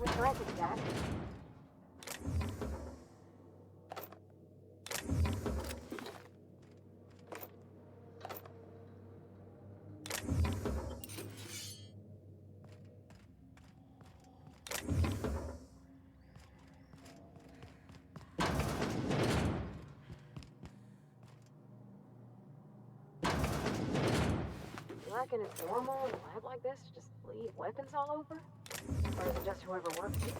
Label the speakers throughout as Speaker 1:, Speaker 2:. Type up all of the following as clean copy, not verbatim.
Speaker 1: Mr. Essex, Jack. You reckon it's normal in a lab like this to just leave weapons all over? Or is it just whoever works here?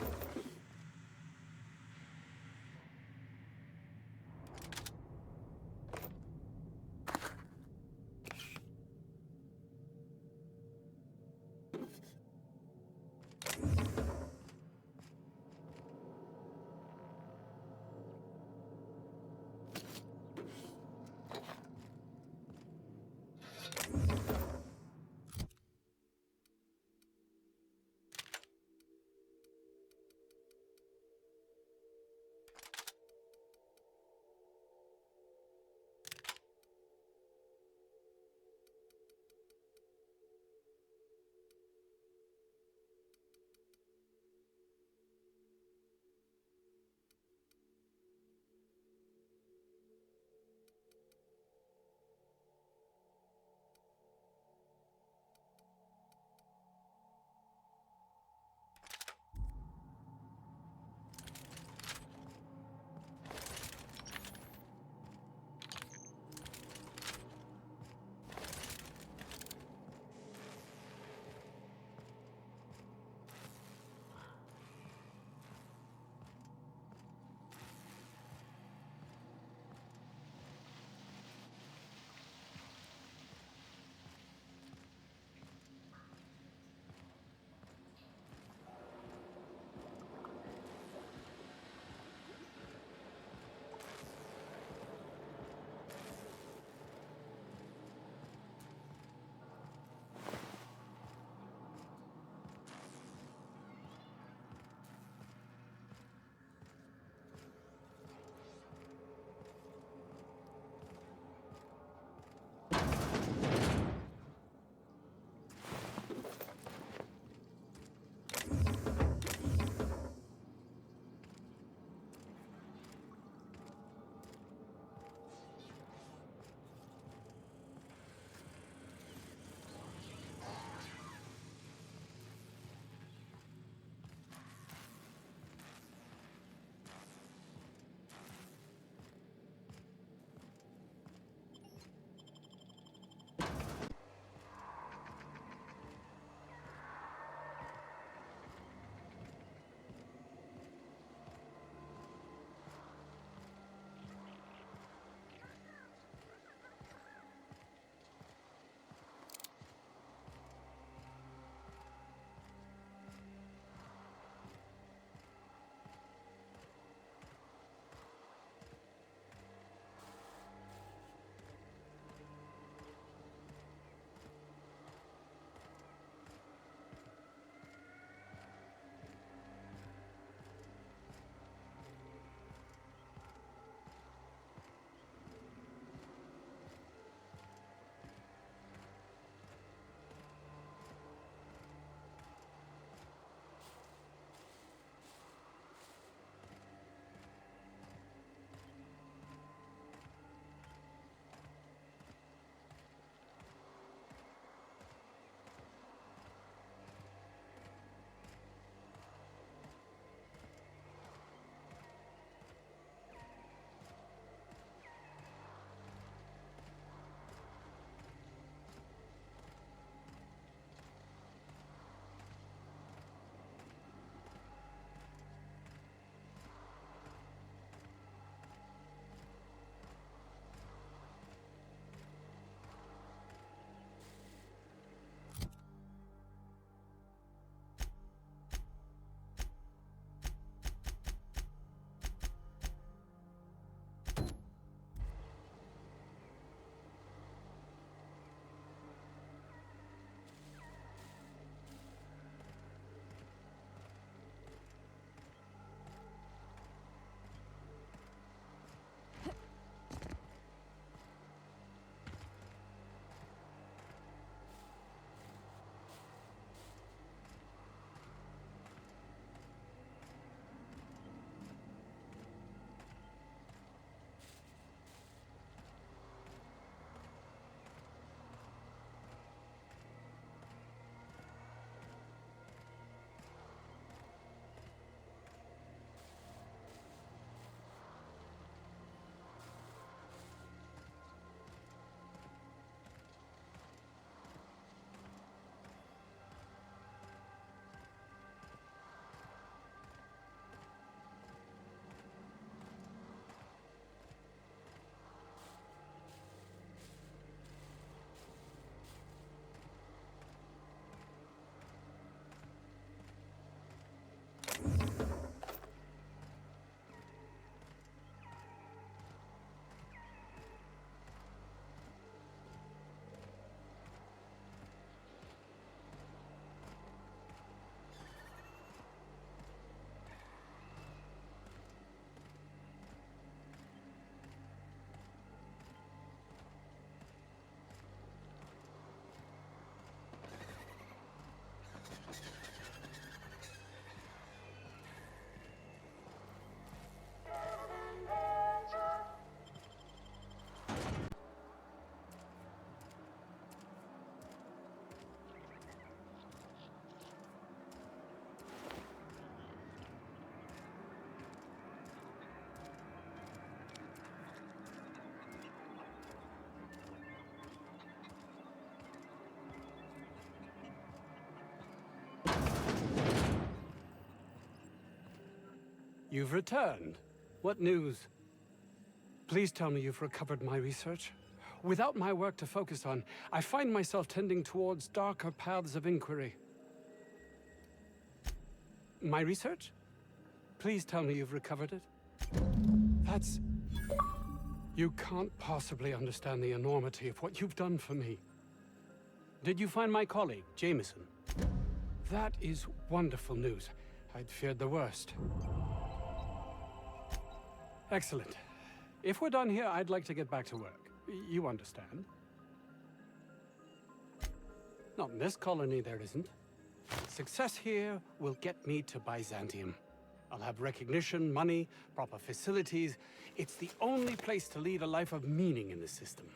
Speaker 2: You've returned. What news? Please tell me you've recovered my research. Without my work to focus on, I find myself tending towards darker paths of inquiry. My research? Please tell me you've recovered it. That's... You can't possibly understand the enormity of what you've done for me. Did you find my colleague, Jameson? That is wonderful news. I'd feared the worst. Excellent. If we're done here, I'd like to get back to work. You understand? Not in this colony, there isn't. Success here will get me to Byzantium. I'll have recognition, money, proper facilities. It's the only place to lead a life of meaning in the system.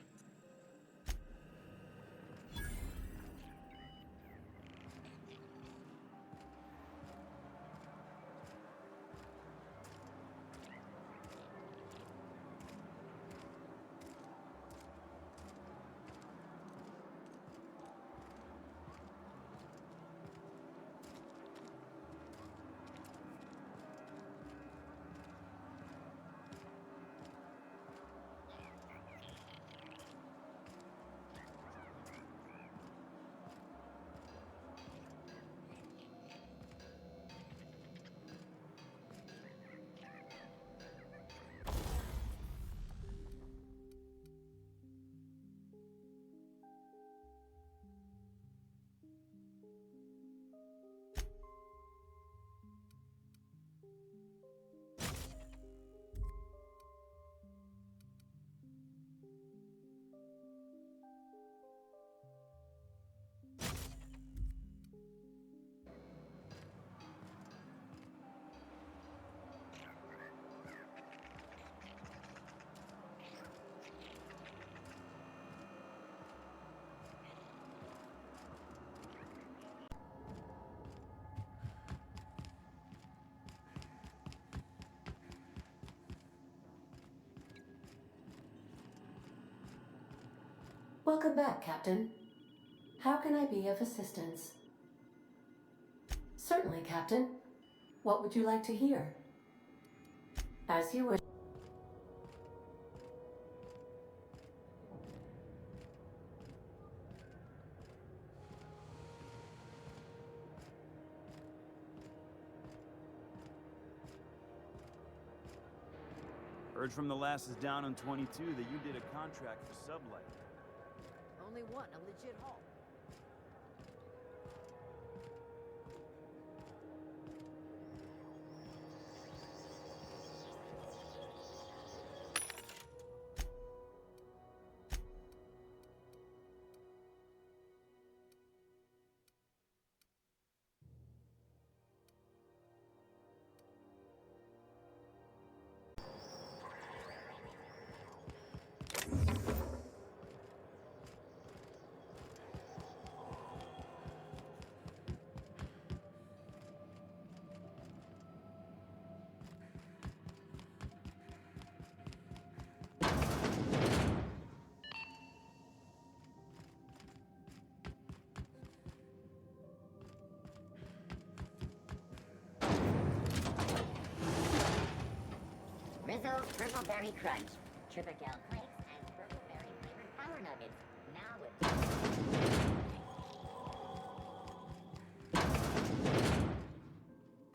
Speaker 3: Welcome back, Captain. How can I be of assistance? Certainly, Captain. What would you like to hear? As you wish.
Speaker 4: Heard from the lasses down on 22 that you did a contract for Sublight.
Speaker 5: Only one, a legit haul.
Speaker 6: Rizzo Purpleberry Crunch, Triple-Gel Flakes, and Purpleberry flavored Power Nuggets. Now with...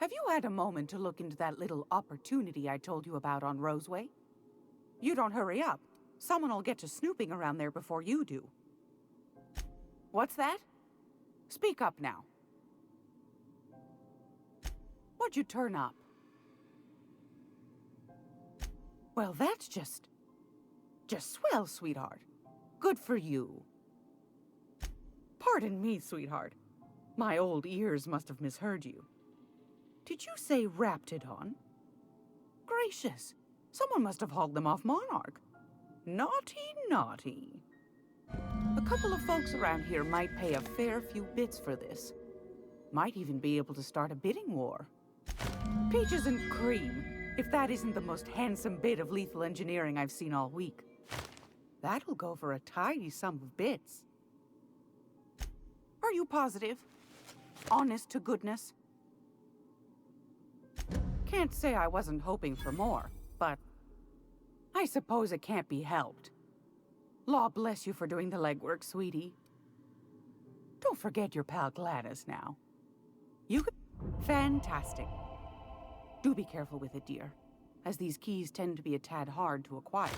Speaker 5: Have you had a moment to look into that little opportunity I told you about on Roseway? You don't hurry up. Someone will get to snooping around there before you do. What's that? Speak up now. What'd you turn up? Well, that's just swell, sweetheart. Good for you. Pardon me, sweetheart. My old ears must have misheard you. Did you say Raptidon? Gracious, someone must have hauled them off Monarch. Naughty, naughty. A couple of folks around here might pay a fair few bits for this. Might even be able to start a bidding war. Peaches and cream, if that isn't the most handsome bit of lethal engineering I've seen all week. That'll go for a tidy sum of bits. Are you positive? Honest to goodness? Can't say I wasn't hoping for more, but I suppose it can't be helped. Law bless you for doing the legwork, sweetie. Don't forget your pal Gladys now. You could... Fantastic. Do be careful with it, dear, as these keys tend to be a tad hard to acquire.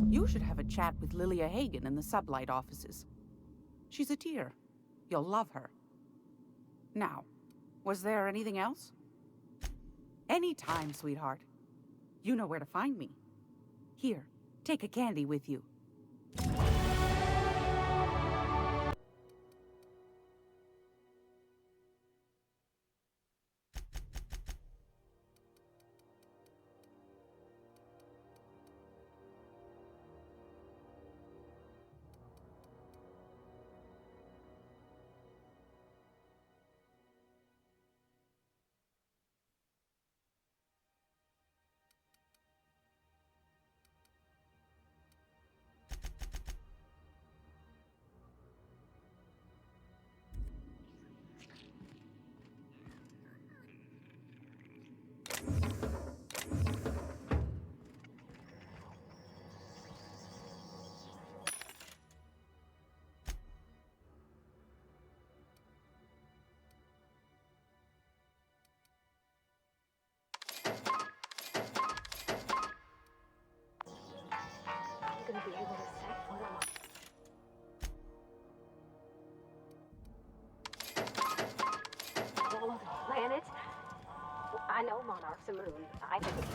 Speaker 5: You should have a chat with Lilia Hagen in the Sublight offices. She's a dear. You'll love her. Now, was there anything else? Anytime, sweetheart. You know where to find me. Here, take a candy with you.
Speaker 1: I'm gonna be able to set foot on all of the planet. I know Monarch's a moon. I think it's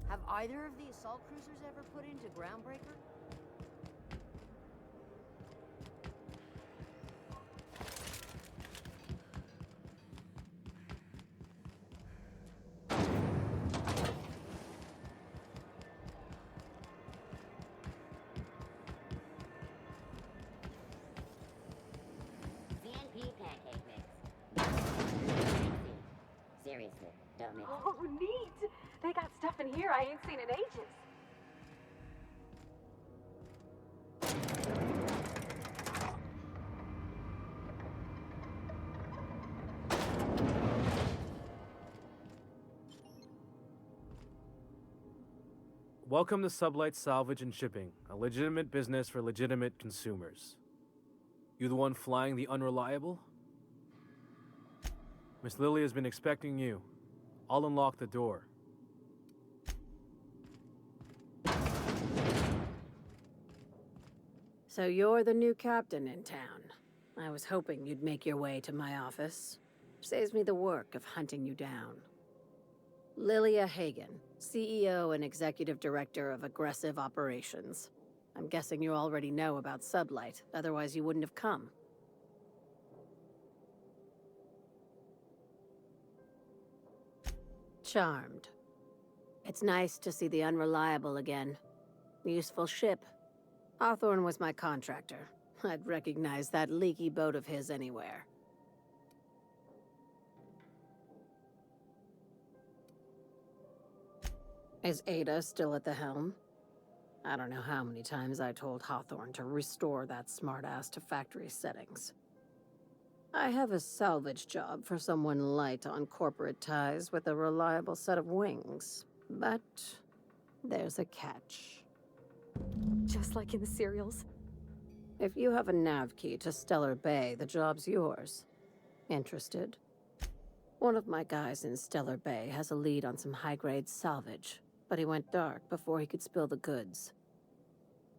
Speaker 7: Have either of the assault cruisers ever put into Groundbreaker?
Speaker 6: CNP pancake mix. Seriously, don't mix.
Speaker 1: oh neat. They got stuff in here I ain't seen in ages.
Speaker 8: Welcome to Sublight Salvage and Shipping, a legitimate business for legitimate consumers. You the one flying the Unreliable? Miss Lily has been expecting you. I'll unlock the door.
Speaker 9: So you're the new captain in town. I was hoping you'd make your way to my office. Saves me the work of hunting you down. Lilia Hagen, CEO and Executive Director of Aggressive Operations. I'm guessing you already know about Sublight, otherwise you wouldn't have come. Charmed. It's nice to see the Unreliable again. Useful ship. Hawthorne was my contractor. I'd recognize that leaky boat of his anywhere. Is Ada still at the helm? I don't know how many times I told Hawthorne to restore that smartass to factory settings. I have a salvage job for someone light on corporate ties with a reliable set of wings, but there's a catch.
Speaker 1: Just like in the serials.
Speaker 9: If you have a nav key to Stellar Bay, the job's yours. Interested? One of my guys in Stellar Bay has a lead on some high-grade salvage, but he went dark before he could spill the goods.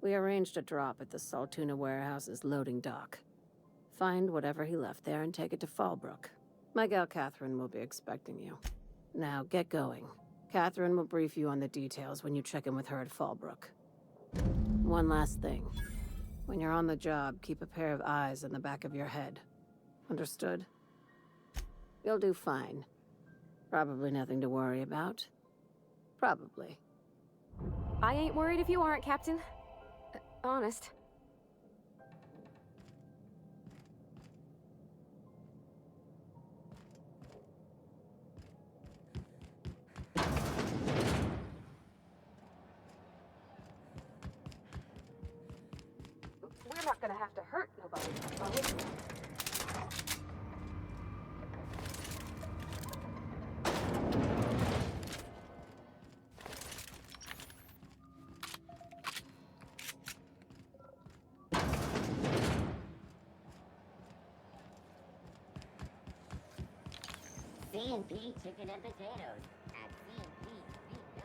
Speaker 9: We arranged a drop at the Saltuna warehouse's loading dock. Find whatever he left there and take it to Fallbrook. My gal Catherine will be expecting you. Now, get going. Catherine will brief you on the details when you check in with her at Fallbrook. One last thing. When you're on the job, keep a pair of eyes in the back of your head. Understood? You'll do fine. Probably nothing to worry about. Probably.
Speaker 1: I ain't worried if you aren't, Captain. Honest. We're not gonna have to hurt nobody, are we?
Speaker 6: C&P chicken and potatoes at C&P $3.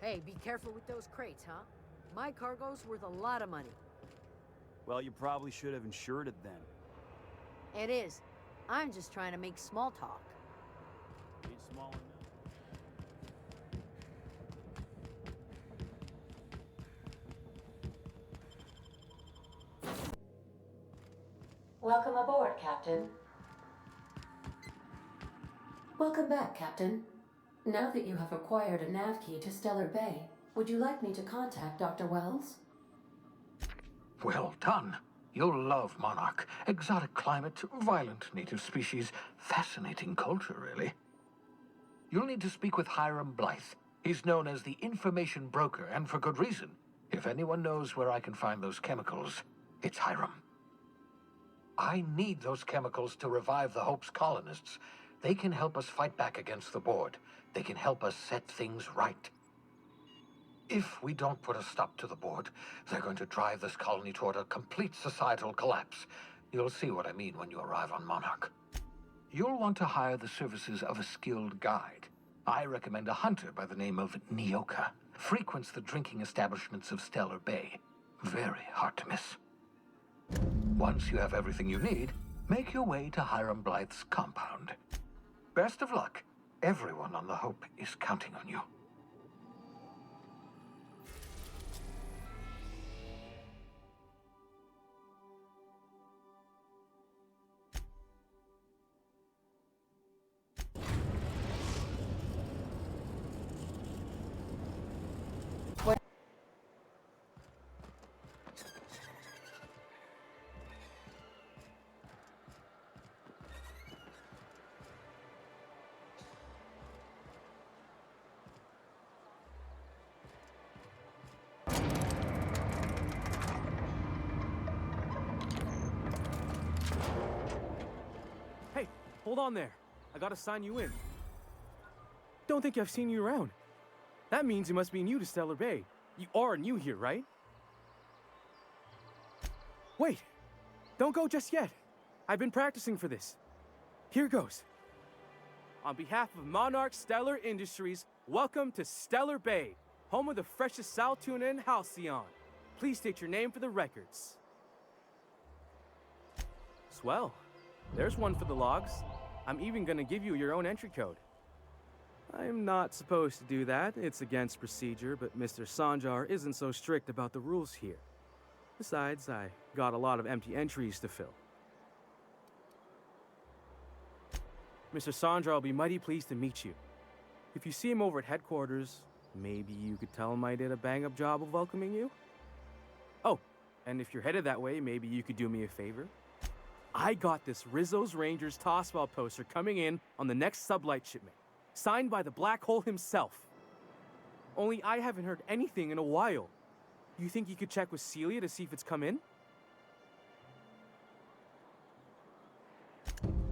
Speaker 7: Hey, be careful with those crates, huh? My cargo's worth a lot of money.
Speaker 4: Well, you probably should have insured it then.
Speaker 7: It is. I'm just trying to make small talk.
Speaker 4: Ain't small enough.
Speaker 3: Welcome aboard, Captain. Welcome back, Captain. Now that you have acquired a nav key to Stellar Bay, would you like me to contact Dr. Wells?
Speaker 10: Well done. You'll love Monarch. Exotic climate, violent native species, fascinating culture, really. You'll need to speak with Hiram Blythe. He's known as the information broker, and for good reason. If anyone knows where I can find those chemicals, it's Hiram. I need those chemicals to revive the Hope's colonists. They can help us fight back against the Board. They can help us set things right. If we don't put a stop to the Board, they're going to drive this colony toward a complete societal collapse. You'll see what I mean when you arrive on Monarch. You'll want to hire the services of a skilled guide. I recommend a hunter by the name of Nyoka. Frequents the drinking establishments of Stellar Bay. Very hard to miss. Once you have everything you need, make your way to Hiram Blythe's compound. Best of luck. Everyone on the Hope is counting on you.
Speaker 8: Hey, hold on there. I gotta sign you in. Don't think I've seen you around. That means you must be new to Stellar Bay. You are new here, right? Wait! Don't go just yet. I've been practicing for this. Here goes. On behalf of Monarch Stellar Industries, welcome to Stellar Bay, home of the freshest sal tuna and halcyon. Please state your name for the records. Swell. There's one for the logs. I'm even gonna give you your own entry code. I'm not supposed to do that. It's against procedure, but Mr. Sanjar isn't so strict about the rules here. Besides, I got a lot of empty entries to fill. Mr. Sanjar will be mighty pleased to meet you. If you see him over at headquarters, maybe you could tell him I did a bang-up job of welcoming you? Oh, and if you're headed that way, maybe you could do me a favor? I got this Rizzo's Rangers Tossball poster coming in on the next sublight shipment, signed by the Black Hole himself. Only I haven't heard anything in a while. You think you could check with Celia to see if it's come in?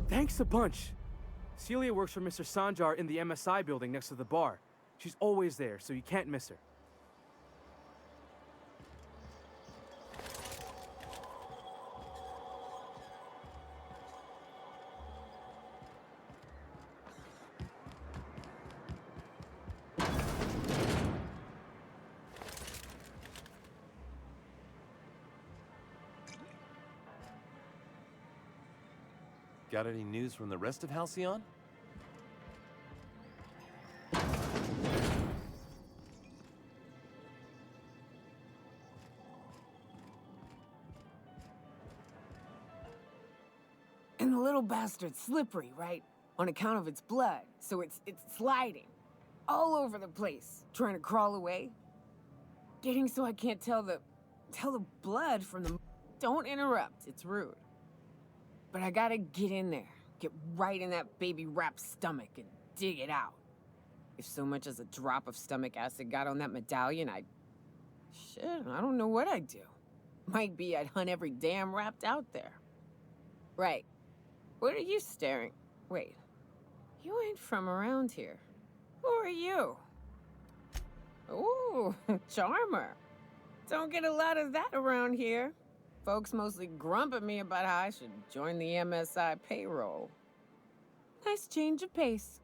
Speaker 8: Thanks a bunch. Celia works for Mr. Sanjar in the MSI building next to the bar. She's always there, so you can't miss her.
Speaker 11: Got any news from the rest of Halcyon?
Speaker 12: And the little bastard's slippery, right? On account of its blood, so it's sliding all over the place, trying to crawl away. Getting so I can't tell the blood from the... Don't interrupt, it's rude. But I gotta get in there, get right in that baby rap's stomach and dig it out. If so much as a drop of stomach acid got on that medallion, shit, I don't know what I'd do. Might be I'd hunt every damn Rapt out there. Right. What are you staring? Wait. You ain't from around here. Who are you? Ooh, charmer. Don't get a lot of that around here. Folks mostly grump at me about how I should join the MSI payroll. Nice change of pace.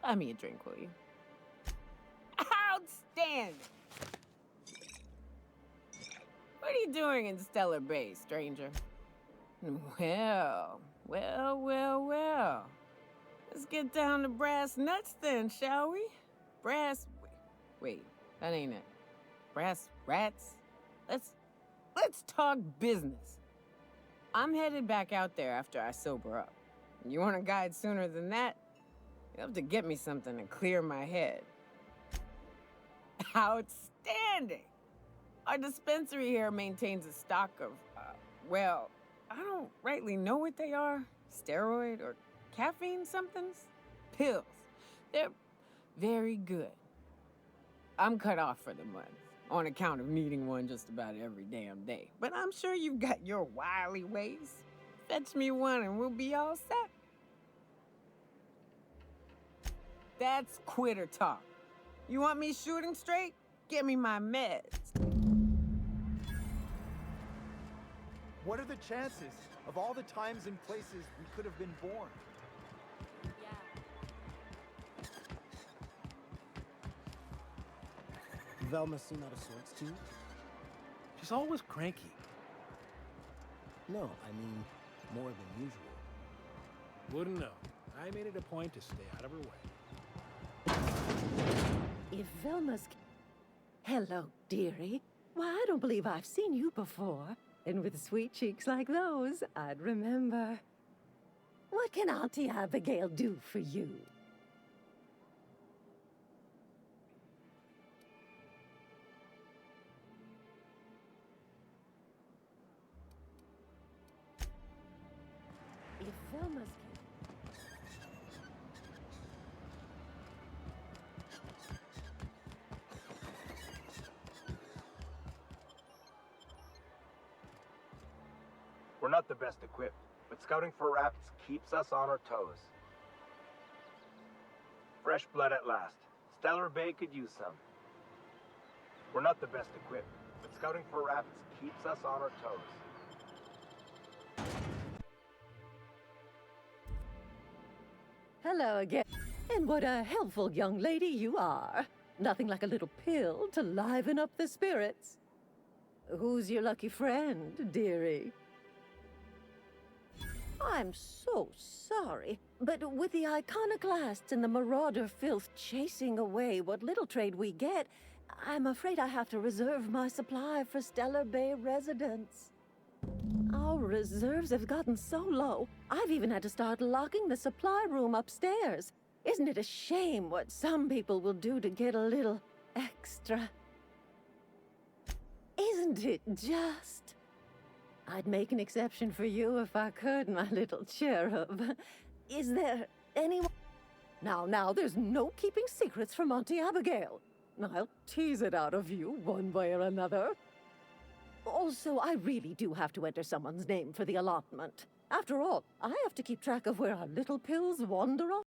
Speaker 12: Buy me a drink, will you? Outstanding! What are you doing in Stellar Bay, stranger? Well. Let's get down to brass nuts then, shall we? Wait, that ain't it. Brass rats? Let's talk business. I'm headed back out there after I sober up. You want a guide sooner than that? You'll have to get me something to clear my head. Outstanding! Our dispensary here maintains a stock of, well, I don't rightly know what they are. Steroid or caffeine somethings? Pills. They're very good. I'm cut off for the month, on account of needing one just about every damn day. But I'm sure you've got your wily ways. Fetch me one and we'll be all set. That's quitter talk. You want me shooting straight? Give me my meds.
Speaker 13: What are the chances of all the times and places we could have been born?
Speaker 14: Velma seem out of sorts too?
Speaker 11: She's always cranky.
Speaker 14: No, I mean, more than usual.
Speaker 15: Wouldn't know. I made it a point to stay out of her way.
Speaker 16: If Velma's... Hello, dearie. Why, I don't believe I've seen you before. And with sweet cheeks like those, I'd remember. What can Auntie Abigail do for you? If Velma's...
Speaker 17: We're not the best equipped, but scouting for Rapts keeps us on our toes. Fresh blood at last. Stellar Bay could use some. We're not the best equipped, but scouting for Rapts keeps us on our toes.
Speaker 16: Hello again. And what a helpful young lady you are. Nothing like a little pill to liven up the spirits. Who's your lucky friend, dearie? I'm so sorry, but with the iconoclasts and the marauder filth chasing away what little trade we get, I'm afraid I have to reserve my supply for Stellar Bay residents. Our reserves have gotten so low, I've even had to start locking the supply room upstairs. Isn't it a shame what some people will do to get a little extra? Isn't it just? I'd make an exception for you if I could, my little cherub. Is there anyone... Now, there's no keeping secrets from Auntie Abigail. I'll tease it out of you one way or another. Also, I really do have to enter someone's name for the allotment. After all, I have to keep track of where our little pills wander off.